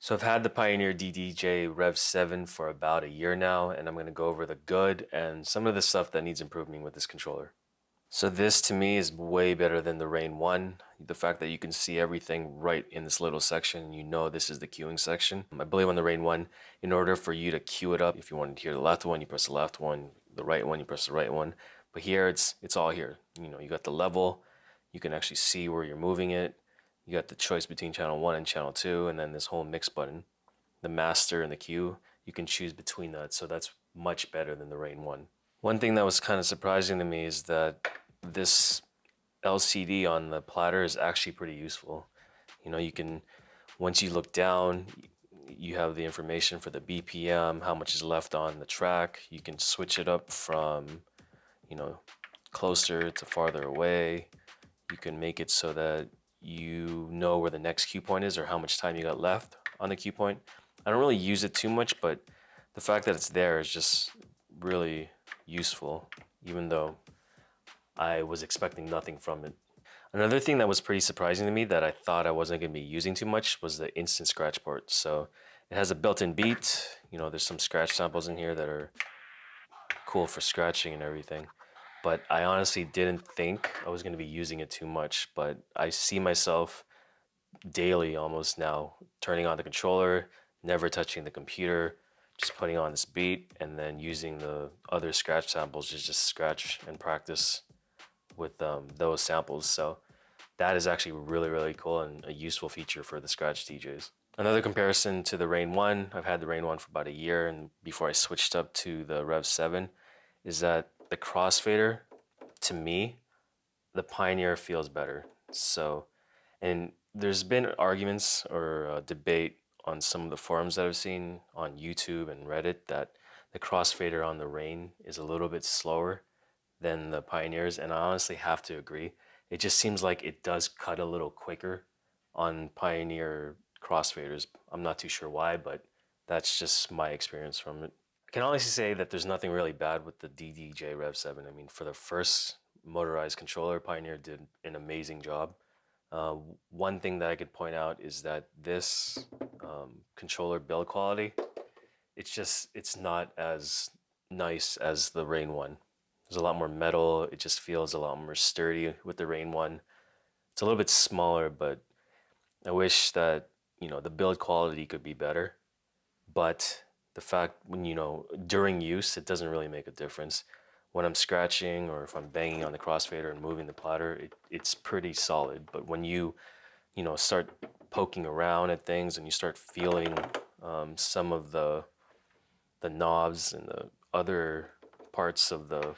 So I've had the Pioneer DDJ-Rev7 for about a year now, and I'm going to go over the good and some of the stuff that needs improving with this controller. So this to me is way better than the Rane One. The fact that you can see everything right in this little section, you know this is the queuing section. I believe on the Rane One, in order for you to queue it up, if you wanted to hear the left one, you press the left one, the right one, you press the right one. But here it's all here. You know, you got the level, you can actually see where you're moving it. You got the choice between channel 1 and channel 2, and then this whole mix button. The master and the queue, you can choose between that, so that's much better than the Rane One. One thing that was kind of surprising to me is that this LCD on the platter is actually pretty useful. You know, you can, once you look down, you have the information for the BPM, how much is left on the track. You can switch it up from, you know, closer to farther away. You can make it so that you know where the next cue point is or how much time you got left on the cue point. I don't really use it too much, but the fact that it's there is just really useful, even though I was expecting nothing from it. Another thing that was pretty surprising to me that I thought I wasn't going to be using too much was the instant scratch port. So it has a built-in beat. You know, there's some scratch samples in here that are cool for scratching and everything. But I honestly didn't think I was going to be using it too much. But I see myself daily almost now turning on the controller, never touching the computer, just putting on this beat and then using the other scratch samples to just scratch and practice with those samples. So that is actually really, really cool and a useful feature for the scratch DJs. Another comparison to the Rane One, I've had the Rane One for about a year, and before I switched up to the Rev7, is that the Crossfader, to me, the Pioneer feels better. So, and there's been arguments or debate on some of the forums that I've seen on YouTube and Reddit that the Crossfader on the Rane is a little bit slower than the Pioneers, and I honestly have to agree. It just seems like it does cut a little quicker on Pioneer Crossfaders. I'm not too sure why, but that's just my experience from it. I can honestly say that there's nothing really bad with the DDJ-Rev7. I mean, for the first motorized controller, Pioneer did an amazing job. Uh, One thing that I could point out is that this controller build quality, it's not as nice as the Rane One. There's a lot more metal. It just feels a lot more sturdy with the Rane One. It's a little bit smaller, but I wish that, you know, the build quality could be better. But the fact when, you know, during use, it doesn't really make a difference. When I'm scratching or if I'm banging on the crossfader and moving the platter, it's pretty solid. But when you know, start poking around at things and you start feeling some of the knobs and the other parts of the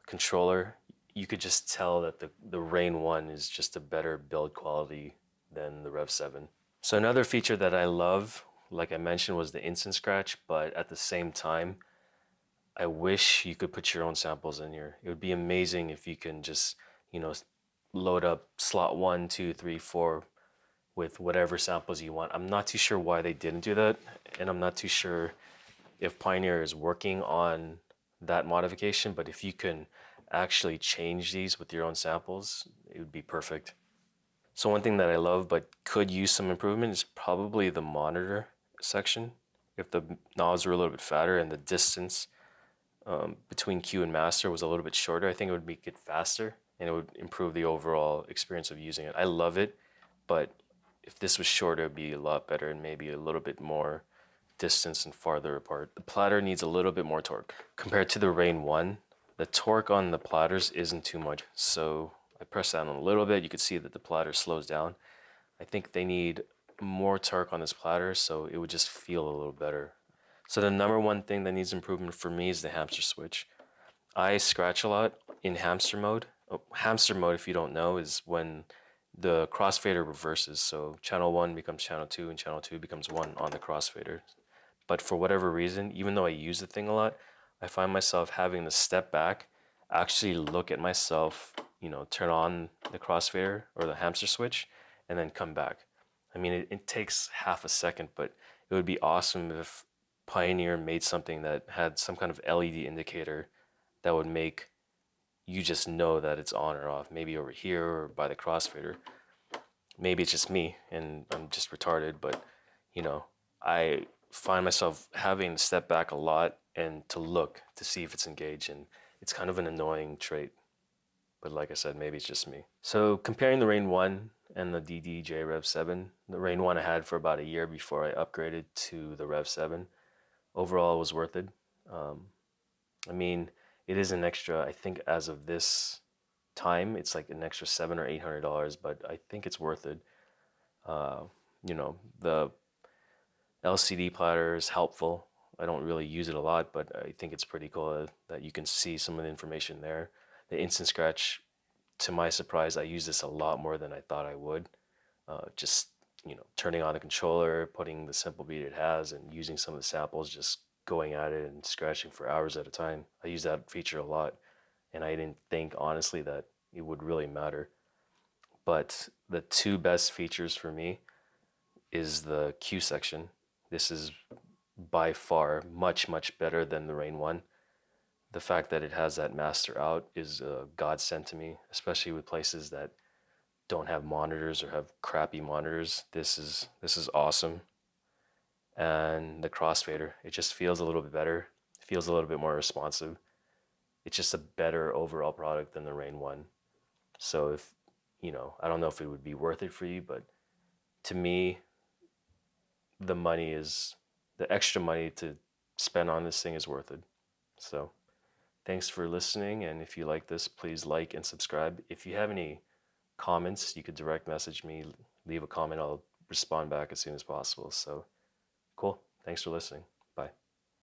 controller, you could just tell that the Rane One is just a better build quality than the Rev7. So another feature that I love, like I mentioned, was the instant scratch, but at the same time, I wish you could put your own samples in here. It would be amazing if you can just, you know, load up slot 1, 2, 3, 4 with whatever samples you want. I'm not too sure why they didn't do that, and I'm not too sure if Pioneer is working on that modification, but if you can actually change these with your own samples, it would be perfect. So one thing that I love but could use some improvement is probably the monitor section. If the knobs were a little bit fatter and the distance between Q and master was a little bit shorter, I think it would make it faster and it would improve the overall experience of using it. I love it, but if this was shorter, it would be a lot better and maybe a little bit more distance and farther apart. The platter needs a little bit more torque. Compared to the Rane One, the torque on the platters isn't too much. So I press down a little bit, you can see that the platter slows down. I think they need more torque on this platter so it would just feel a little better. So the number one thing that needs improvement for me is the hamster switch. I scratch a lot in hamster mode. Oh, hamster mode, if you don't know, is when the crossfader reverses. So channel 1 becomes channel 2 and channel 2 becomes 1 on the crossfader. But for whatever reason, even though I use the thing a lot, I find myself having to step back, actually look at myself, you know, turn on the crossfader or the hamster switch, and then come back. I mean, it takes half a second, but it would be awesome if Pioneer made something that had some kind of LED indicator that would make you just know that it's on or off, maybe over here or by the crossfader. Maybe it's just me and I'm just retarded, but you know, I find myself having to step back a lot and to look to see if it's engaged, and it's kind of an annoying trait. But like I said, maybe it's just me. So comparing the Rane One and the DDJ-Rev7, the Rane One I had for about a year before I upgraded to the Rev7. Overall, it was worth it. Um, I mean, it is an extra. I think as of this time, it's like an extra $700 or $800, but I think it's worth it. Uh, the LCD platter is helpful. I don't really use it a lot, but I think it's pretty cool that you can see some of the information there. The instant scratch, to my surprise, I use this a lot more than I thought I would. Just turning on the controller, putting the simple beat it has, and using some of the samples, just going at it and scratching for hours at a time. I use that feature a lot, and I didn't think honestly that it would really matter. But the two best features for me is the Q section. This is by far much better than the Rane One. The fact that it has that master out is a godsend to me, especially with places that don't have monitors or have crappy monitors. This is awesome. And the Crossfader, it just feels a little bit better. It feels a little bit more responsive. It's just a better overall product than the Rane One. So if I don't know if it would be worth it for you, but to me, the money is the extra money to spend on this thing is worth it. So thanks for listening, and if you like this, please like and subscribe. If you have any comments, you could direct message me, leave a comment. I'll respond back as soon as possible. So cool. Thanks for listening. Bye.